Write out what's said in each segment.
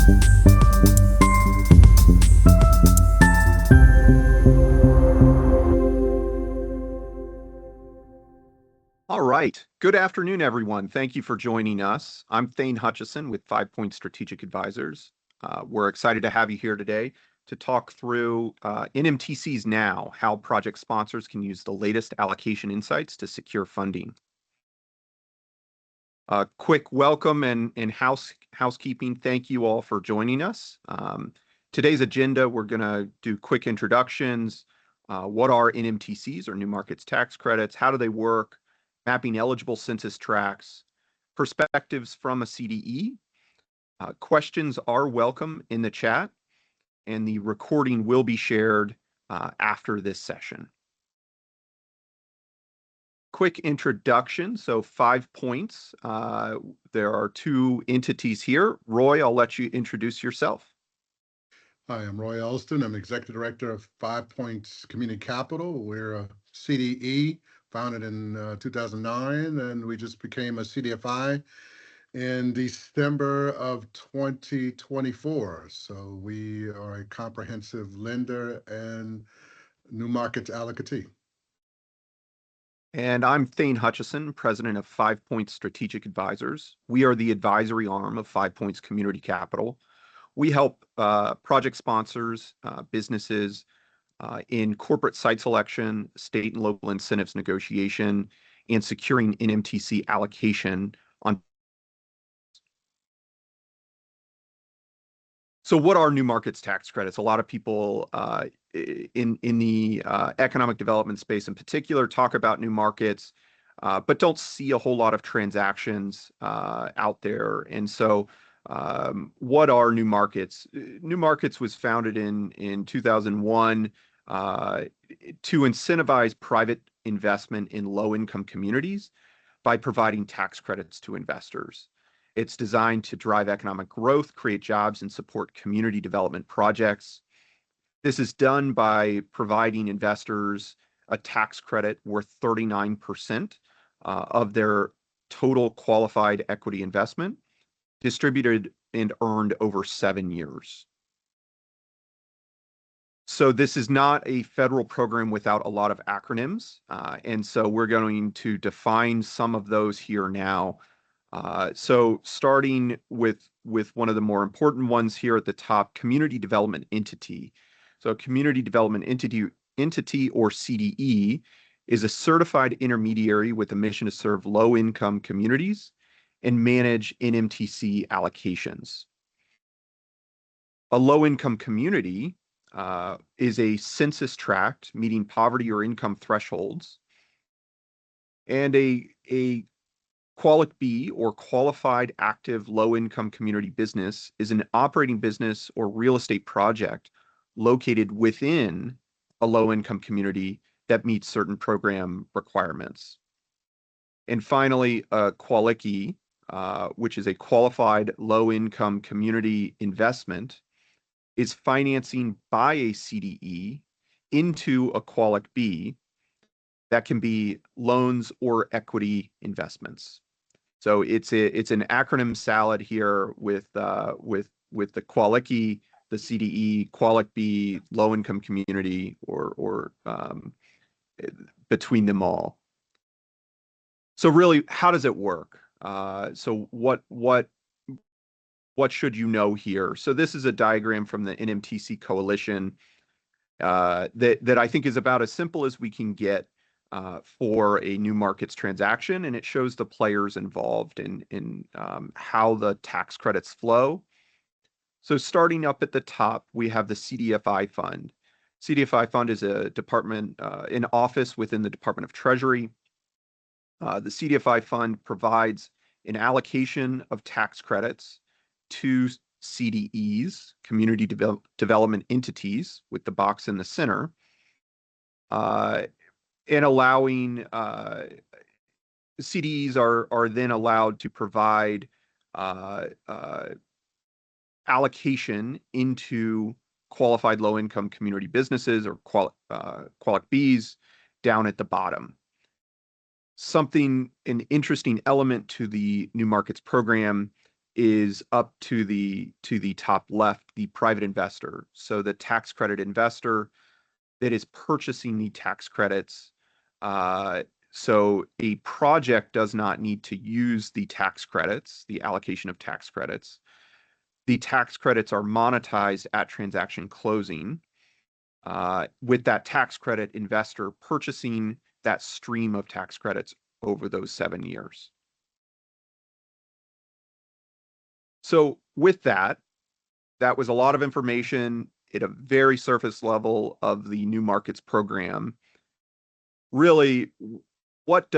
All right. Good afternoon, everyone. Thank you for joining us. I'm Thane Hutcheson with 5 Point Strategic Advisors. We're excited to have you here today to talk through NMTCs now, how project sponsors can use the latest allocation insights to secure funding. Quick welcome and housekeeping. Thank you all for joining us. Today's agenda, we're going to do quick introductions. What are NMTCs, or New Markets Tax Credits? How do they work? Mapping eligible census tracts, perspectives from a CDE. Questions are welcome in the chat, and the recording will be shared after this session. Quick introduction, so 5 points. There are 2 entities here. Roy, I'll let you introduce yourself. Hi, I'm Roy Alston. I'm Executive Director of 5 Points Community Capital. We're a CDE founded in 2009, and we just became a CDFI in December of 2024. So we are a comprehensive lender and new markets allocatee. And I'm Thane Hutcheson, President of 5 Points Strategic Advisors. We are the advisory arm of 5 Points Community Capital. We help project sponsors, businesses, in corporate site selection, state and local incentives negotiation, and securing NMTC allocation on. So what are new markets tax credits? A lot of people in the economic development space in particular talk about new markets, but don't see a whole lot of transactions out there. And so what are new markets? New Markets was founded in 2001 to incentivize private investment in low-income communities by providing tax credits to investors. It's designed to drive economic growth, create jobs, and support community development projects. This is done by providing investors a tax credit worth 39% of their total qualified equity investment, distributed and earned over 7 years. So this is not a federal program without a lot of acronyms, and so we're going to define some of those here now. So starting with one of the more important ones here at the top, community development entity. So a community development entity or CDE is a certified intermediary with a mission to serve low-income communities and manage NMTC allocations. A low-income community is a census tract meeting poverty or income thresholds, and a Qualic B, or Qualified Active Low-Income Community Business, is an operating business or real estate project located within a low-income community that meets certain program requirements. And finally, a Qualic E, which is a Qualified Low-Income Community Investment, is financing by a CDE into a Qualic B that can be loans or equity investments. So it's an acronym salad here with the Qualic E, the CDE, Qualic B, low income community, or between them all. So really, how does it work? So what should you know here? So this is a diagram from the NMTC coalition that I think is about as simple as we can get for a new markets transaction, and it shows the players involved in how the tax credits flow. So starting up at the top, we have the CDFI fund. CDFI fund is a department, an office within the Department of Treasury. The CDFI fund provides an allocation of tax credits to CDEs, community development entities, with the box in the center, and allowing CDEs are then allowed to provide allocation into qualified low-income community businesses, or Qualic Bs, down at the bottom. An interesting element to the New Markets program is up to the top left, the private investor. So the tax credit investor that is purchasing the tax credits. So a project does not need to use the tax credits, the allocation of tax credits. The tax credits are monetized at transaction closing, with that tax credit investor purchasing that stream of tax credits over those 7 years. So with that, that was a lot of information at a very surface level of the New Markets program. Really, what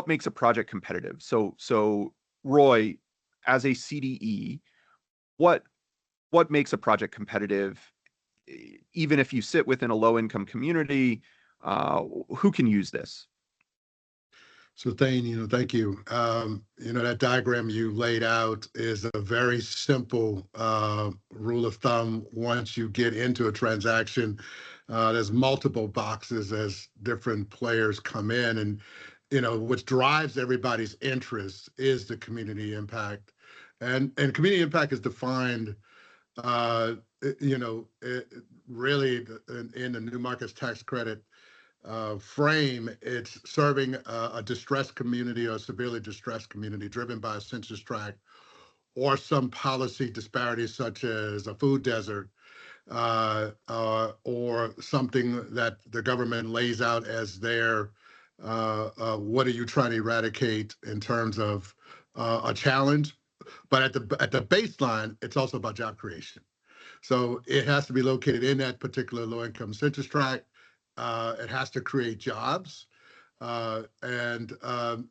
makes a project competitive? So Roy, as a CDE, what makes a project competitive? Even if you sit within a low income community, who can use this? So Thane, thank you. That diagram you laid out is a very simple rule of thumb. Once you get into a transaction, there's multiple boxes as different players come in, and what drives everybody's interest is the community impact, and community impact is defined, uh, really in the New Markets Tax Credit frame. It's serving a distressed community or severely distressed community driven by a census tract or some policy disparities such as a food desert, or something that the government lays out as their what are you trying to eradicate in terms of a challenge. But at the baseline, it's also about job creation. So it has to be located in that particular low income census tract. It has to create jobs. And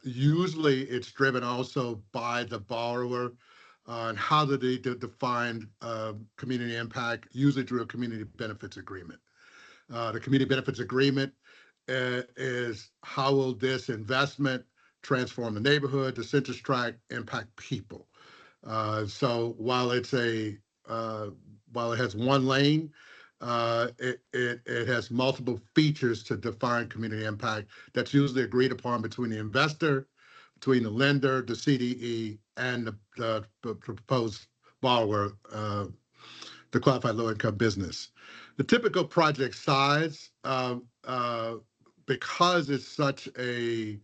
usually it's driven also by the borrower and how do they define community impact, usually through a community benefits agreement. The community benefits agreement is how will this investment transform the neighborhood, the census tract, impact people. So while it has one lane, it has multiple features to define community impact that's usually agreed upon between the investor, between the lender, the CDE, and the proposed borrower, the qualified low-income business. The typical project size, because it's such a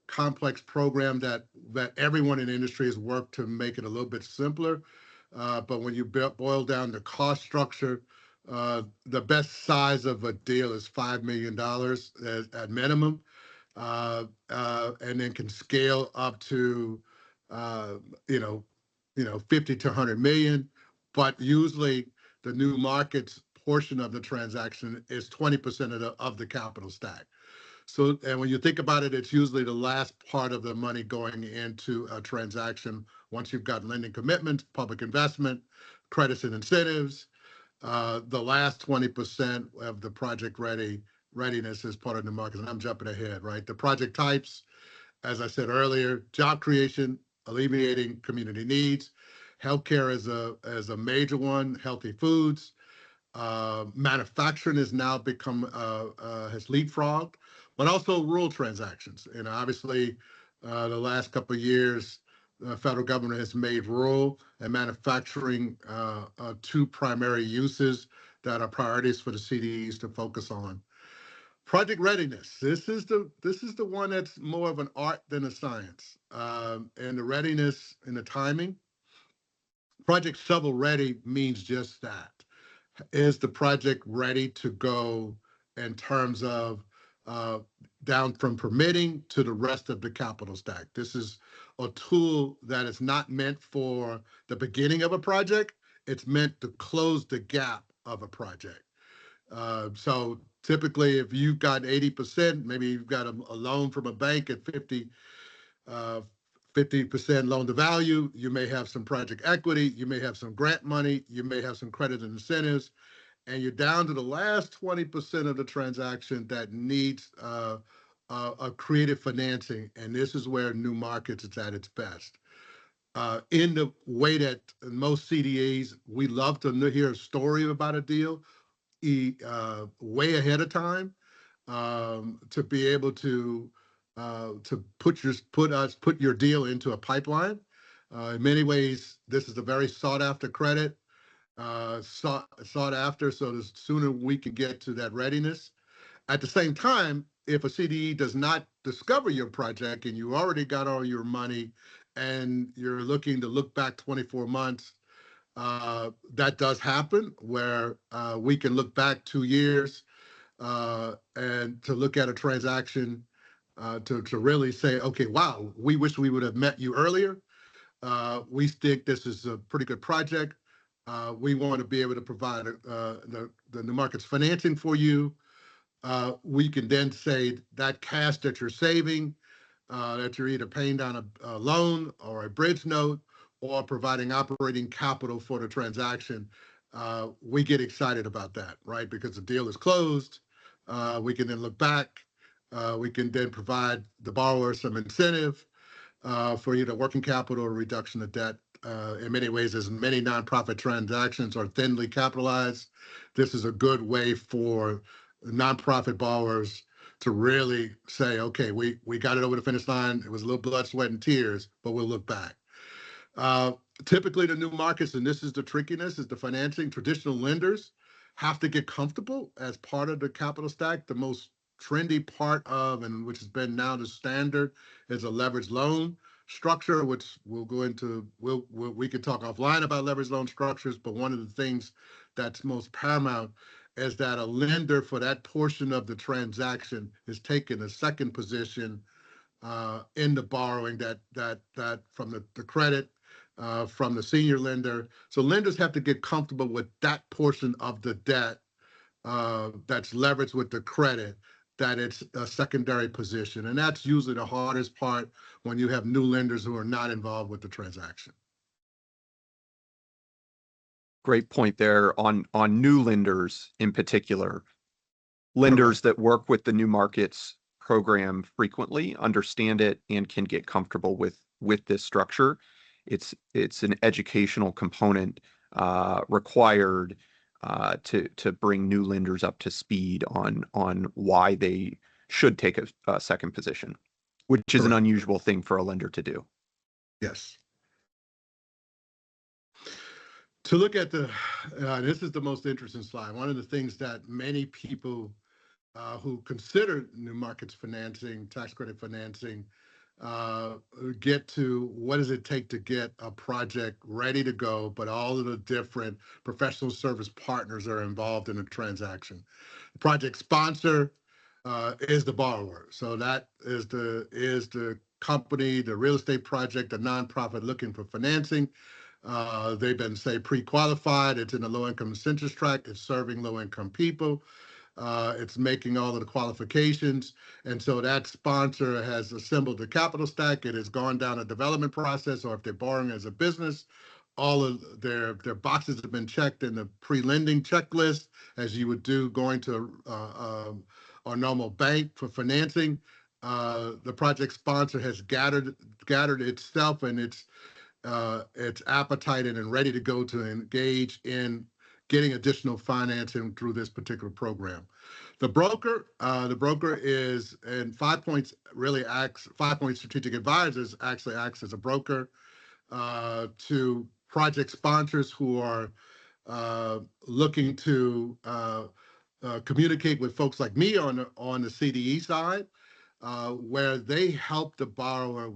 complex program that everyone in the industry has worked to make it a little bit simpler. But when you boil down the cost structure, the best size of a deal is $5 million at minimum, and then can scale up to, uh, you know, 50 to 100 million. But usually, the New Markets portion of the transaction is 20% of the capital stack. So, and when you think about it, it's usually the last part of the money going into a transaction once you've got lending commitments, public investment, credits and incentives. The last 20% of the project readiness is part of the market. And I'm jumping ahead, right? The project types, as I said earlier, job creation, alleviating community needs. Healthcare is a major one, healthy foods. Manufacturing has now become has leapfrogged, but also rural transactions. And obviously, the last couple of years, the federal government has made rural and manufacturing two primary uses that are priorities for the CDEs to focus on. Project readiness. This is the one that's more of an art than a science, and the readiness and the timing. Project shovel ready means just that. Is the project ready to go in terms of uh, down from permitting to the rest of the capital stack? This is a tool that is not meant for the beginning of a project. It's meant to close the gap of a project. So typically, if you've got 80%, maybe you've got a loan from a bank at 50% loan to value. You may have some project equity. You may have some grant money. You may have some credit and incentives, and you're down to the last 20% of the transaction that needs a creative financing. And this is where New Markets is at its best. In the way that most CDAs, we love to hear a story about a deal way ahead of time, to be able to put your deal into a pipeline. In many ways, this is a very sought after credit, sought after. So the sooner we can get to that readiness. At the same time, if a CDE does not discover your project and you already got all your money and you're looking to look back 24 months, that does happen where we can look back 2 years and to look at a transaction to really say, okay, wow, we wish we would have met you earlier. We think this is a pretty good project. We want to be able to provide the new markets financing for you. We can then say that cash that you're saving, that you're either paying down a loan or a bridge note or providing operating capital for the transaction, we get excited about that, right? Because the deal is closed. We can then look back. We can then provide the borrower some incentive for either working capital or reduction of debt. In many ways, as many nonprofit transactions are thinly capitalized, this is a good way for nonprofit borrowers to really say, okay, we got it over the finish line. It was a little blood, sweat, and tears, but we'll look back. Uh, Typically, the new markets, and this is the trickiness, is the financing. Traditional lenders have to get comfortable as part of the capital stack. The most trendy part of, and which has been now the standard, is a leveraged loan structure, which we'll go into. We could talk offline about leveraged loan structures, but one of the things that's most paramount is that a lender for that portion of the transaction is taking a second position in the borrowing that from the credit from the senior lender. So lenders have to get comfortable with that portion of the debt that's leveraged with the credit, that it's a secondary position. And that's usually the hardest part when you have new lenders who are not involved with the transaction. Great point there on new lenders in particular. Lenders that work with the new markets program frequently understand it and can get comfortable with this structure. It's an educational component required to bring new lenders up to speed on why they should take a second position, which is an unusual thing for a lender to do. Yes. To look at this is the most interesting slide. One of the things that many people who consider new markets financing, tax credit financing, get to what does it take to get a project ready to go, but all of the different professional service partners are involved in a transaction. The project sponsor is the borrower. So that is the company, the real estate project, the nonprofit looking for financing. They've been, say, pre-qualified. It's in the low-income incentives track. It's serving low-income people. It's making all of the qualifications. And so that sponsor has assembled the capital stack. It has gone down a development process, or if they're borrowing as a business, all of their boxes have been checked in the pre-lending checklist, as you would do going to our normal bank for financing. The project sponsor has gathered itself and its appetite and ready to go to engage in getting additional financing through this particular program. The broker is, and 5 Points really acts, 5 Point Strategic Advisors actually acts as a broker to project sponsors who are looking to communicate with folks like me on the CDE side, where they help the borrower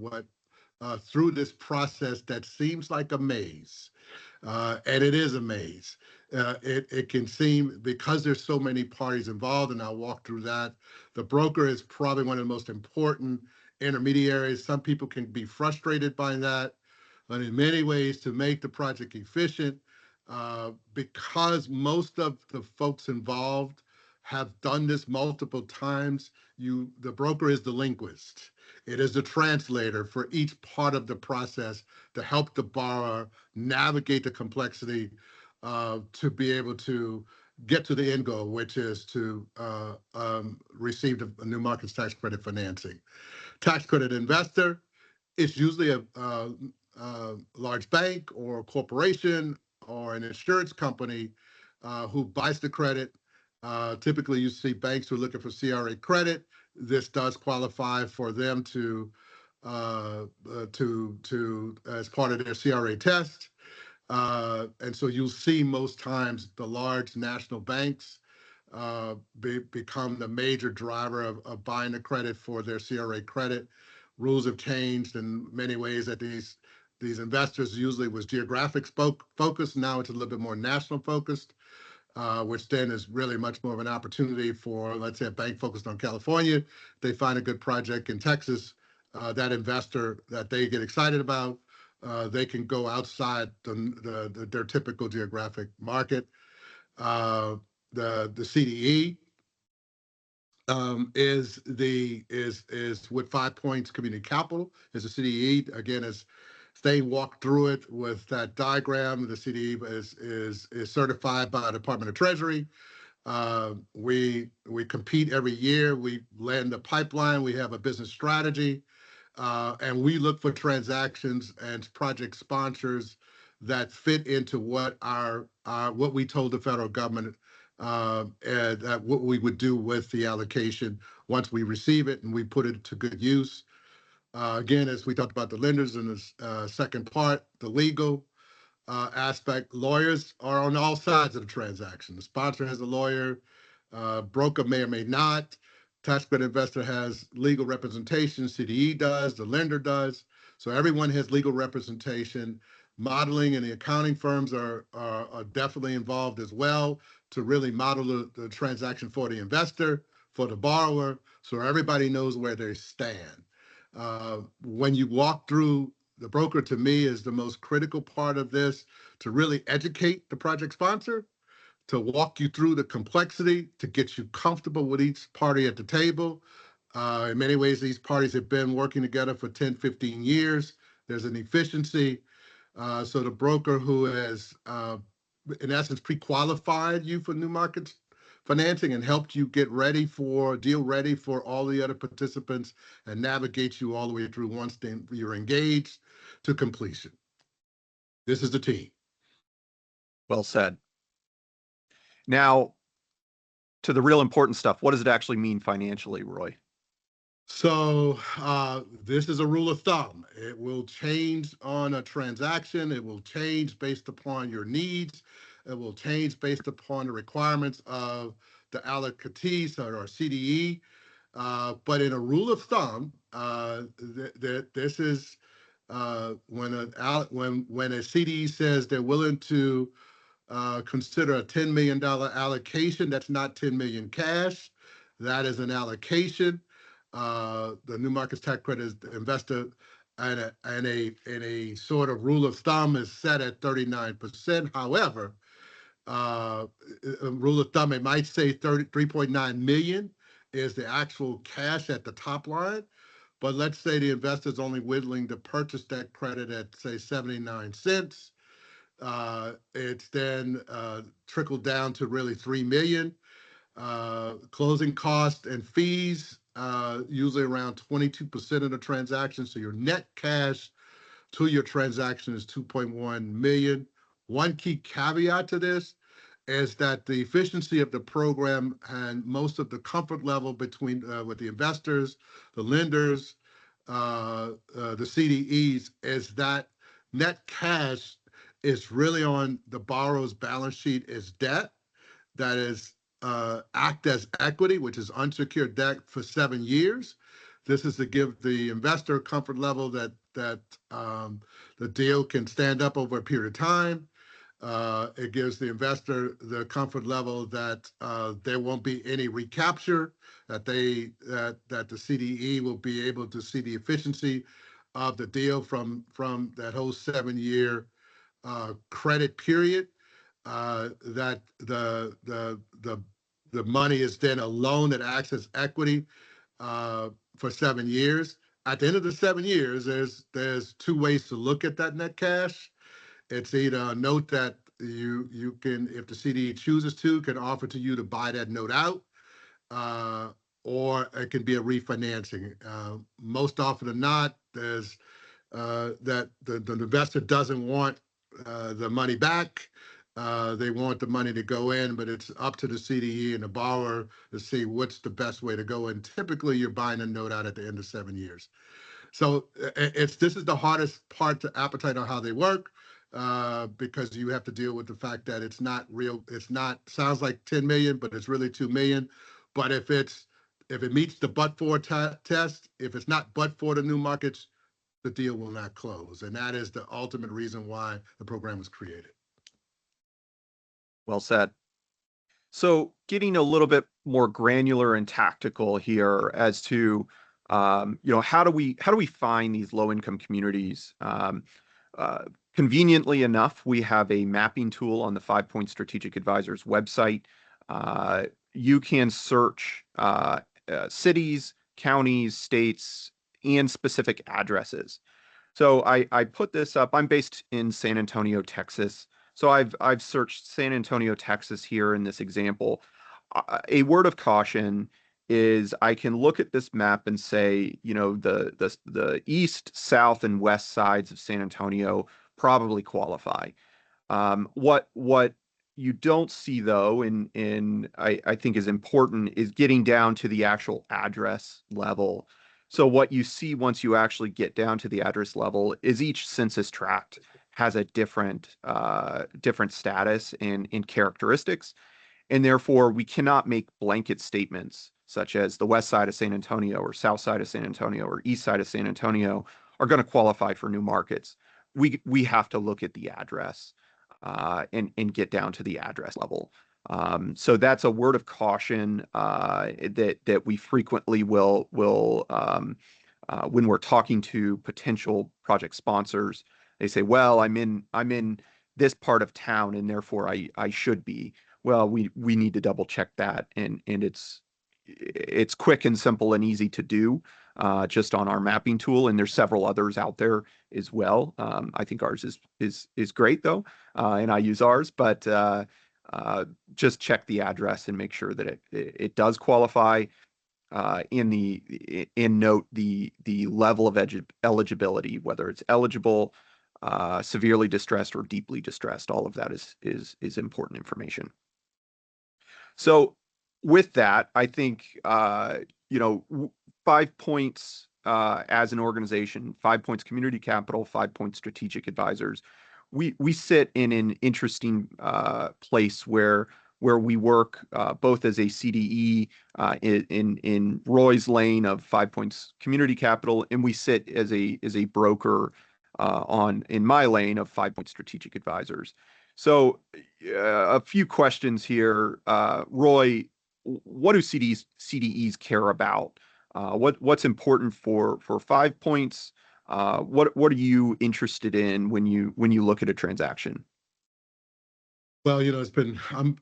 through this process that seems like a maze. And it is a maze. It can seem, because there's so many parties involved, and I'll walk through that. The broker is probably one of the most important intermediaries. Some people can be frustrated by that, but in many ways, to make the project efficient, because most of the folks involved have done this multiple times, the broker is the linguist. It is the translator for each part of the process to help the borrower navigate the complexity to be able to get to the end goal, which is to receive the new markets tax credit financing. Tax credit investor is usually a large bank or a corporation or an insurance company who buys the credit. Typically, you see banks who are looking for CRA credit. This does qualify for them to as part of their CRA test. And so you'll see most times the large national banks become the major driver of buying the credit for their CRA credit. Rules have changed in many ways that these investors usually was geographic focused. Now it's a little bit more national focused, which then is really much more of an opportunity for, let's say, a bank focused on California. They find a good project in Texas, that investor that they get excited about, they can go outside their typical geographic market. The CDE is with 5 Points Community Capital is a CDE. Again, as Thane walked through it with that diagram, the CDE is certified by the Department of Treasury. We compete every year. We land the pipeline. We have a business strategy, and we look for transactions and project sponsors that fit into what what we told the federal government, and what we would do with the allocation once we receive it and we put it to good use. Again, as we talked about the lenders in the second part, the legal aspect, lawyers are on all sides of the transaction. The sponsor has a lawyer, broker may or may not. Tax credit investor has legal representation, CDE does, the lender does. So everyone has legal representation. Modeling and the accounting firms are definitely involved as well to really model the transaction for the investor, for the borrower, so everybody knows where they stand. When you walk through, the broker to me is the most critical part of this, to really educate the project sponsor, to walk you through the complexity, to get you comfortable with each party at the table. In many ways, these parties have been working together for 10, 15 years. There's an efficiency. So the broker who has, in essence, pre-qualified you for new markets financing and helped you get ready for, deal ready for all the other participants and navigate you all the way through once you're engaged to completion. This is the team. Well said. Now, to the real important stuff, what does it actually mean financially, Roy? So this is a rule of thumb. It will change on a transaction. It will change based upon your needs. It will change based upon the requirements of the allocations or CDE. But in a rule of thumb, this is when a CDE says they're willing to consider a $10 million allocation. That's not 10 million cash. That is an allocation. The new markets tax credit investor and a sort of rule of thumb is set at 39%. However, a rule of thumb, it might say 3.9 million is the actual cash at the top line. But let's say the investor is only willing to purchase that credit at, say, 79 cents. It's then trickled down to really 3 million. Closing costs and fees, usually around 22% of the transaction. So your net cash to your transaction is 2.1 million. One key caveat to this is that the efficiency of the program and most of the comfort level between with the investors, the lenders, the CDEs is that net cash is really on the borrower's balance sheet as debt that is act as equity, which is unsecured debt for 7 years. This is to give the investor a comfort level that the deal can stand up over a period of time. It gives the investor the comfort level that there won't be any recapture, that the CDE will be able to see the efficiency of the deal from that whole 7-year credit period. That the money is then a loan that acts as equity for 7 years. At the end of the 7 years, there's two ways to look at that net cash. It's either a note that you can, if the CDE chooses to, can offer to you to buy that note out, or it can be a refinancing. Most often than not, there's that the investor doesn't want the money back. They want the money to go in, but it's up to the CDE and the borrower to see what's the best way to go in. Typically, you're buying a note out at the end of 7 years. So this is the hardest part to appetite on how they work, because you have to deal with the fact that it's not real. It's not, sounds like 10 million, but it's really 2 million. But if it meets the but for test, if it's not but for the new markets, the deal will not close. And that is the ultimate reason why the program was created. Well said. So getting a little bit more granular and tactical here as to how do we find these low income communities? Uh, Conveniently enough, we have a mapping tool on the 5 Point Strategic Advisors website. You can search cities, counties, states, and specific addresses. So I put this up. I'm based in San Antonio, Texas. So I've searched San Antonio, Texas here in this example. A word of caution is I can look at this map and say, the east, south, and west sides of San Antonio probably qualify. What you don't see though, I think is important, is getting down to the actual address level. So what you see once you actually get down to the address level is each census tract has a different status and characteristics, and therefore we cannot make blanket statements such as the west side of San Antonio or south side of San Antonio or east side of San Antonio are going to qualify for new markets. We have to look at the address and get down to the address level. So that's a word of caution that we frequently will when we're talking to potential project sponsors. They say, "Well, I'm in this part of town, and therefore I should be." Well, we need to double check that, and it's quick and simple and easy to do, just on our mapping tool, and there's several others out there as well. I think ours is great though, and I use ours, but just check the address and make sure that it does qualify. In note the level of eligibility, whether it's eligible, severely distressed, or deeply distressed. All of that is important information. So with that, I think 5 Points as an organization, 5 Points Community Capital, 5 Point Strategic Advisors, we sit in an interesting place where we work both as a CDE in Roy's lane of 5 Points Community Capital, and we sit as a broker in my lane of 5 Point Strategic Advisors. So a few questions here. Roy, what do CDEs care about? What's important for 5 Points? What are you interested in when you look at a transaction? Well, I'm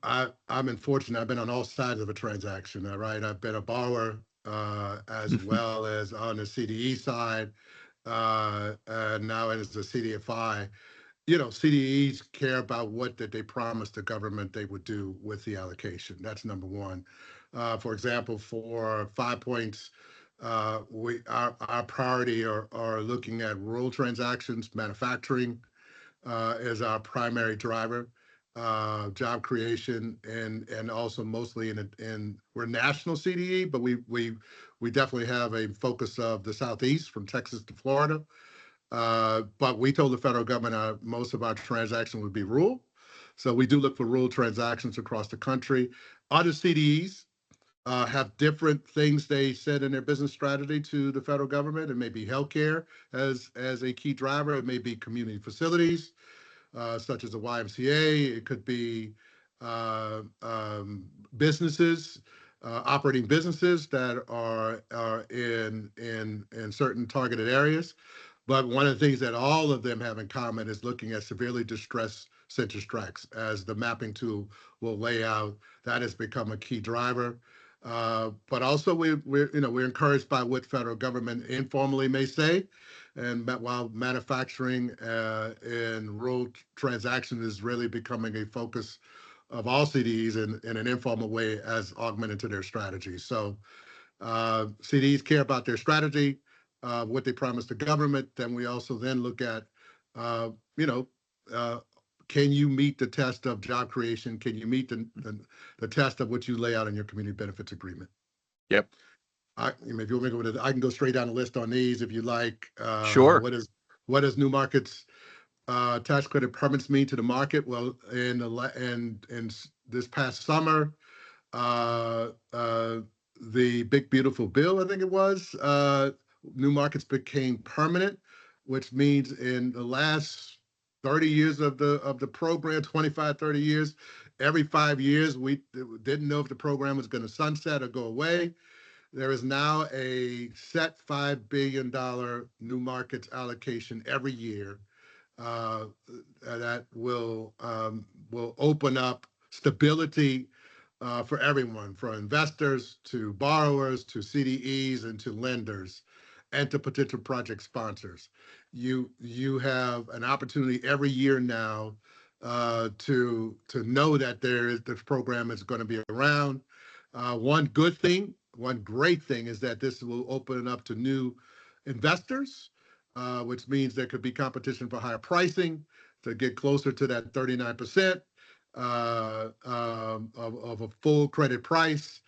unfortunate. I've been on all sides of a transaction, right? I've been a borrower, as well as on the CDE side, and now as the CDFI. CDEs care about what that they promised the government they would do with the allocation. That's number one. For example, for 5 Points, our priority are looking at rural transactions, manufacturing, as our primary driver, job creation, and also mostly in we're national CDE, but we definitely have a focus of the Southeast from Texas to Florida. But we told the federal government most of our transactions would be rural. So we do look for rural transactions across the country. Other CDEs have different things they said in their business strategy to the federal government. It may be healthcare as a key driver. It may be community facilities, such as the YMCA. It could be businesses, operating businesses that are in certain targeted areas. But one of the things that all of them have in common is looking at severely distressed census tracts, as the mapping tool will lay out. That has become a key driver. But also we're encouraged by what federal government informally may say, and while manufacturing and rural transaction is really becoming a focus of all CDs in an informal way as augmented to their strategy. So CDs care about their strategy, what they promise the government. Then we also then look at, uh, you know, uh, can you meet the test of job creation? Can you meet the test of what you lay out in your community benefits agreement? Yep. if you want me to go with it, I can go straight down the list on these if you like. Sure. What does new markets tax credit permits mean to the market? Well, in this past summer, uh, uh, the big beautiful bill, I think it was, new markets became permanent, which means in the last 30 years of the program, 25, 30 years, every 5 years, we didn't know if the program was going to sunset or go away. There is now a set $5 billion new markets allocation every year uh, that will open up stability for everyone, for investors to borrowers to CDEs and to lenders and to potential project sponsors. You have an opportunity every year now to know that this program is going to be around. One great thing is that this will open it up to new investors, which means there could be competition for higher pricing to get closer to that 39% of a full credit price.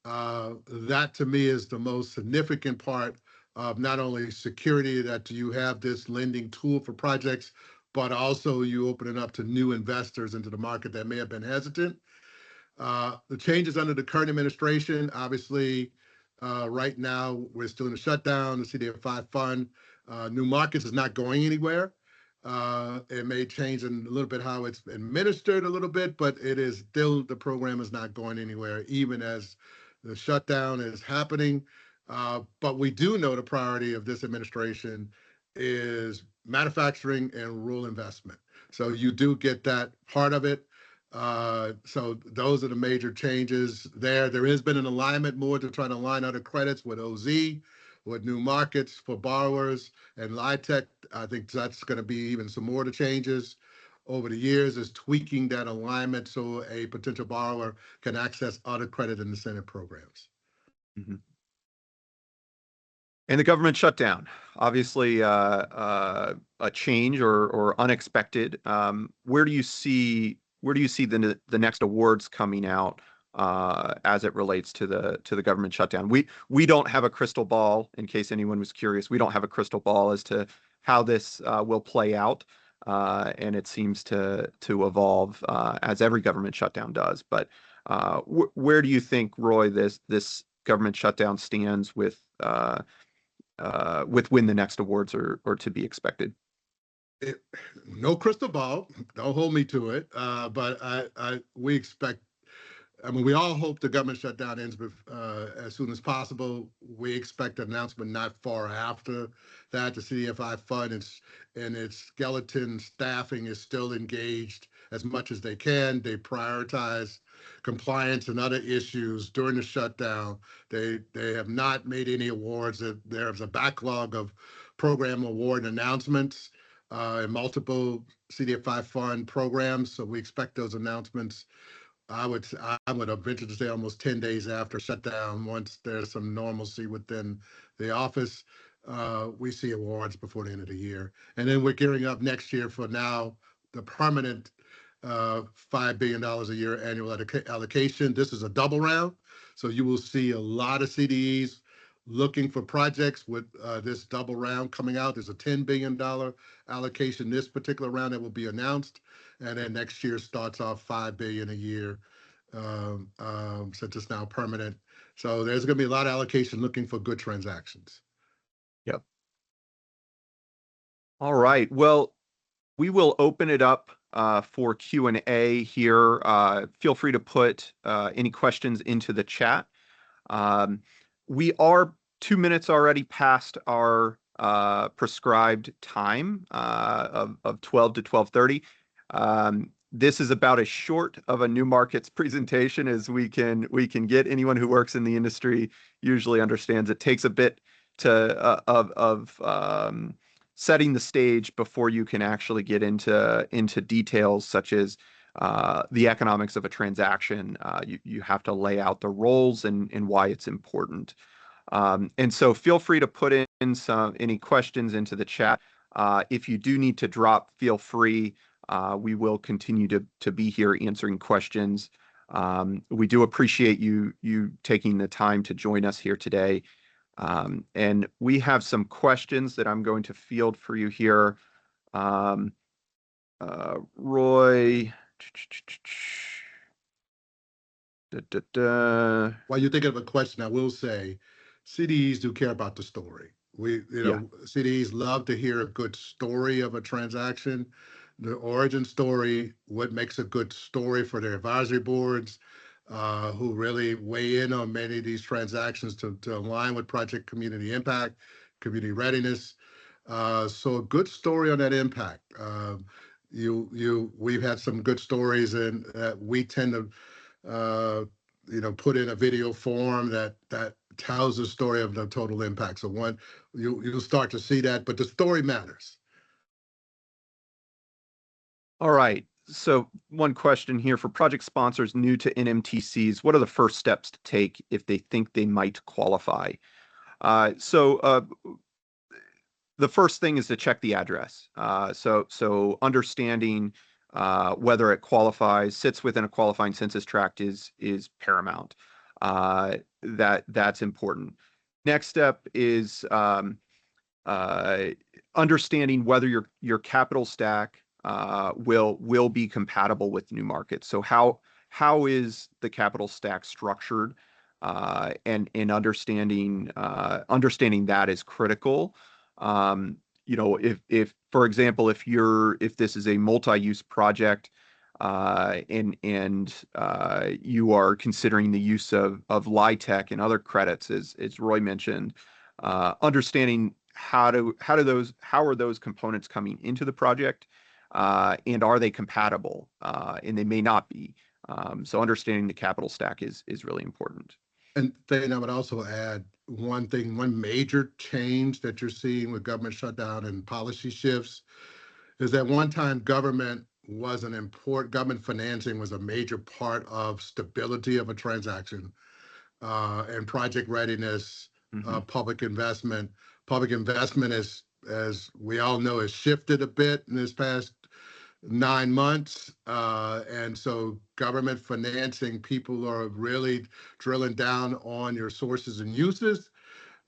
That to me is the most significant part of not only security that you have this lending tool for projects, but also you open it up to new investors into the market that may have been hesitant. The changes under the current administration, obviously, right now we're still in a shutdown. The CDFI fund, new markets is not going anywhere. It may change in a little bit how it's administered a little bit, but it is still, the program is not going anywhere, even as the shutdown is happening. But we do know the priority of this administration is manufacturing and rural investment. So you do get that part of it. So those are the major changes there. There has been an alignment more to try to align other credits with OZ, with new markets for borrowers and LIHTC. I think that's going to be even some more of the changes over the years, is tweaking that alignment so a potential borrower can access other credit and incentive programs. Mm-hmm. And the government shutdown, obviously a change or unexpected. Where do you see the next awards coming out as it relates to the government shutdown? We don't have a crystal ball. In case anyone was curious, we don't have a crystal ball as to how this will play out, and it seems to evolve as every government shutdown does. But where do you think, Roy, this government shutdown stands with when the next awards are to be expected? No crystal ball. Don't hold me to it. But we expect. I mean, we all hope the government shutdown ends as soon as possible. We expect an announcement not far after that. The CDFI fund and its skeleton staffing is still engaged as much as they can. They prioritize compliance and other issues during the shutdown. They have not made any awards. There's a backlog of program award announcements in multiple CDFI fund programs. So we expect those announcements. I would venture to say almost 10 days after shutdown, once there's some normalcy within the office, we see awards before the end of the year. And then we're gearing up next year for now the permanent $5 billion a year annual allocation. This is a double round. So you will see a lot of CDEs looking for projects with this double round coming out. There's a $10 billion allocation this particular round that will be announced. And then next year starts off $5 billion a year, since it's now permanent. So there's going to be a lot of allocation looking for good transactions. Yep. All right. Well, we will open it up for Q&A here. Feel free to put any questions into the chat. We are 2 minutes already past our prescribed time of 12 to 12:30. This is about as short of a new markets presentation as we can get. Anyone who works in the industry usually understands it takes a bit of setting the stage before you can actually get into details such as the economics of a transaction. You have to lay out the roles and why it's important. And so feel free to put in any questions into the chat. If you do need to drop, feel free. We will continue to be here answering questions. We do appreciate you taking the time to join us here today. And we have some questions that I'm going to field for you here. Roy. Da, da, da. While you're thinking of a question, I will say CDEs do care about the story. Yeah. CDEs love to hear a good story of a transaction, the origin story, what makes a good story for their advisory boards, who really weigh in on many of these transactions to align with project community impact, community readiness. So a good story on that impact. We've had some good stories, and we tend to put in a video form that tells the story of the total impact. So you'll start to see that, but the story matters. All right. So one question here for project sponsors new to NMTCs, what are the first steps to take if they think they might qualify? So the first thing is to check the address. So understanding whether it qualifies, sits within a qualifying census tract is paramount. That's important. Next step is understanding whether your capital stack will be compatible with new markets. So how is the capital stack structured? And understanding that is critical. If for example, if this is a multi-use project, and you are considering the use of LIHTC and other credits, as Roy mentioned, understanding how are those components coming into the project, and are they compatible? And they may not be. So understanding the capital stack is really important. And then I would also add one major change that you're seeing with government shutdown and policy shifts is that one time government financing was a major part of stability of a transaction, and project readiness, Mm-hmm. public investment. Public investment, as we all know, has shifted a bit in this past 9 months. And so government financing, people are really drilling down on your sources and uses,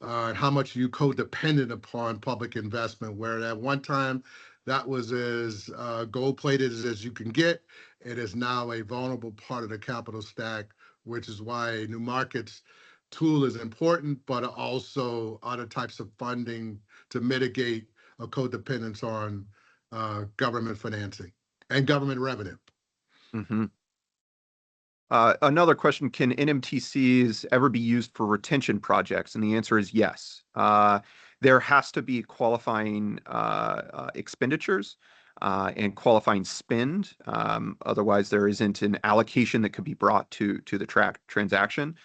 and how much you codependent upon public investment, where at one time that was as gold-plated as you can get. It is now a vulnerable part of the capital stack, which is why new markets tool is important, but also other types of funding to mitigate a codependence on government financing and government revenue. Mm-hmm. Another question, can NMTCs ever be used for retention projects? And the answer is yes. There has to be qualifying expenditures and qualifying spend. Otherwise, there isn't an allocation that could be brought to the transaction.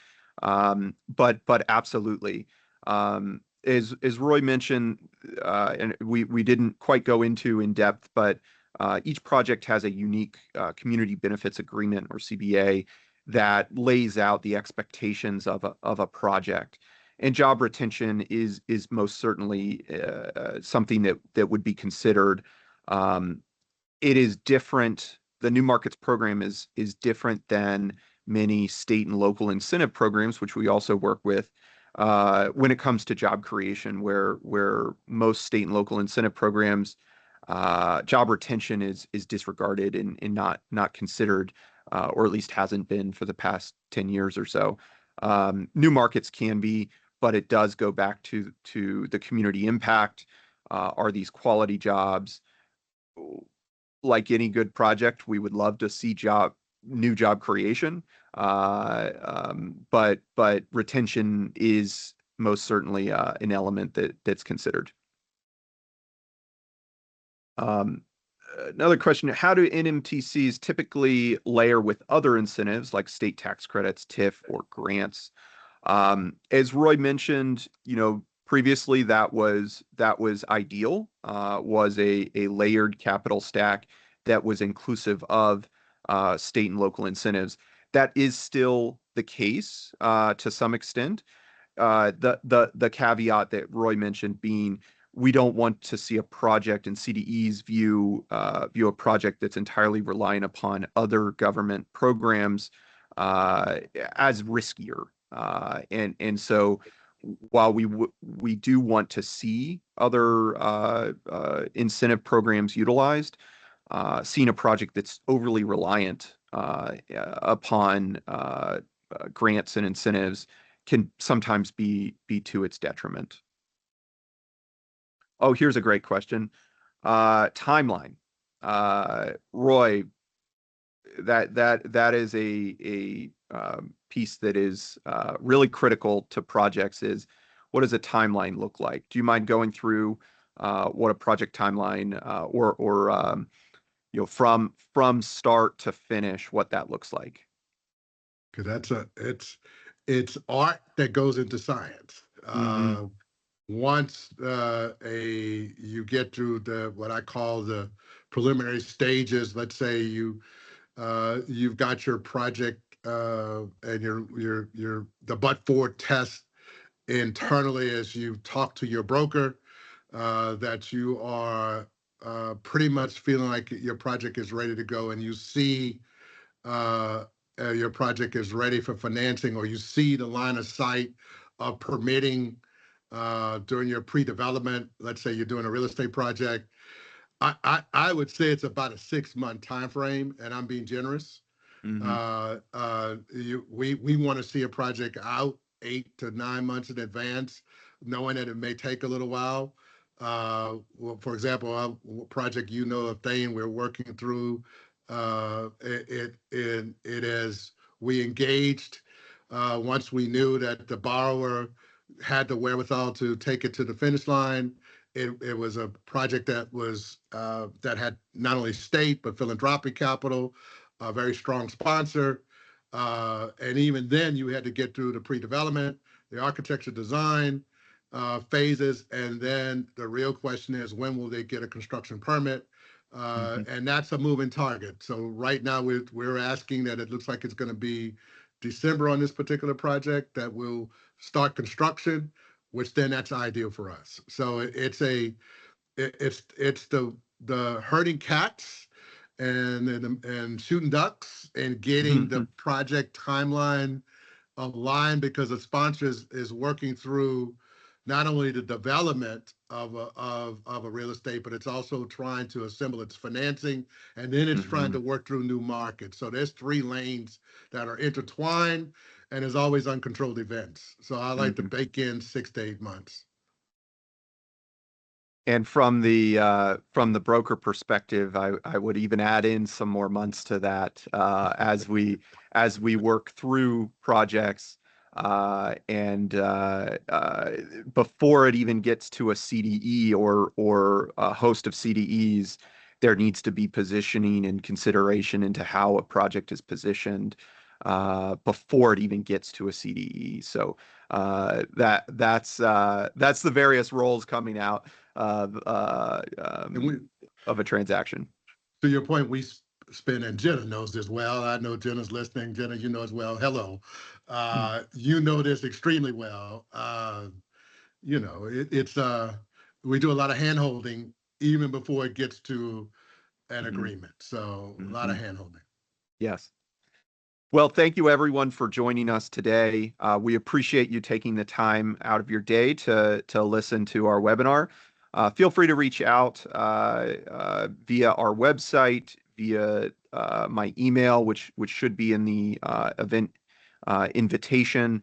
But absolutely. As Roy mentioned, and we didn't quite go into in depth, but each project has a unique community benefits agreement, or CBA, that lays out the expectations of a project. And job retention is most certainly something that would be considered. It is different. The New Markets program is different than many state and local incentive programs, which we also work with, when it comes to job creation, where most state and local incentive programs, job retention is disregarded and not considered, or at least hasn't been for the past 10 years or so. New markets can be, but it does go back to the community impact. Are these quality jobs? Like any good project, we would love to see new job creation, but retention is most certainly an element that's considered. Another question, how do NMTCs typically layer with other incentives like state tax credits, TIF, or grants? As Roy mentioned, previously that was ideal, was a layered capital stack that was inclusive of state and local incentives. That is still the case to some extent. The caveat that Roy mentioned being, we don't want to see a project, and CDEs view a project that's entirely reliant upon other government programs as riskier. And so while we do want to see other incentive programs utilized, seeing a project that's overly reliant upon grants and incentives can sometimes be to its detriment. Oh, here's a great question. Timeline. Roy, that is a piece that is really critical to projects. Is what does a timeline look like? Do you mind going through what a project timeline or from start to finish, what that looks like? Because it's art that goes into science. Mm-hmm. Once you get through the what I call the preliminary stages, let's say you've got your project and your the but-for test internally as you talk to your broker, that you are pretty much feeling like your project is ready to go, and you see uh, your project is ready for financing, or you see the line of sight of permitting during your pre-development. Let's say you're doing a real estate project. I would say it's about a 6-month time frame, and I'm being generous. Mm-hmm. We want to see a project out 8 to 9 months in advance, knowing that it may take a little while. Well, for example, a project of Thane, we're working through. It is we engaged once we knew that the borrower had the wherewithal to take it to the finish line. It was a project that had not only state but philanthropic capital, a very strong sponsor. And even then, you had to get through the pre-development, the architecture design phases, and then the real question is, when will they get a construction permit? Mm-hmm. And that's a moving target. So right now, we're asking that it looks like it's going to be December on this particular project that will start construction, which then that's ideal for us. So it's the herding cats and shooting ducks and getting the project timeline aligned, because the sponsor is working through not only the development of a real estate, but it's also trying to assemble its financing, and then it's trying Mm-hmm. to work through new markets. So there's 3 lanes that are intertwined, and there's always uncontrolled events. So I like to Mm-hmm. bake in 6 to 8 months. And from the broker perspective, I would even add in some more months to that as we work through projects and before it even gets to a CDE or a host of CDEs, there needs to be positioning and consideration into how a project is positioned before it even gets to a CDE. So that's the various roles coming out of And we, of a transaction. to your point, we spend, and Jenna knows this well. I know Jenna's listening. Jenna, you know as well. Hello. You know this extremely well. It's we do a lot of hand holding even before it gets to an Mm-hmm. agreement. So a lot Mm-hmm. of hand holding. Yes. Well, thank you everyone for joining us today. We appreciate you taking the time out of your day to listen to our webinar. Feel free to reach out via our website, via my email, which should be in the event invitation.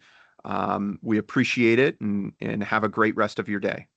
We appreciate it and have a great rest of your day.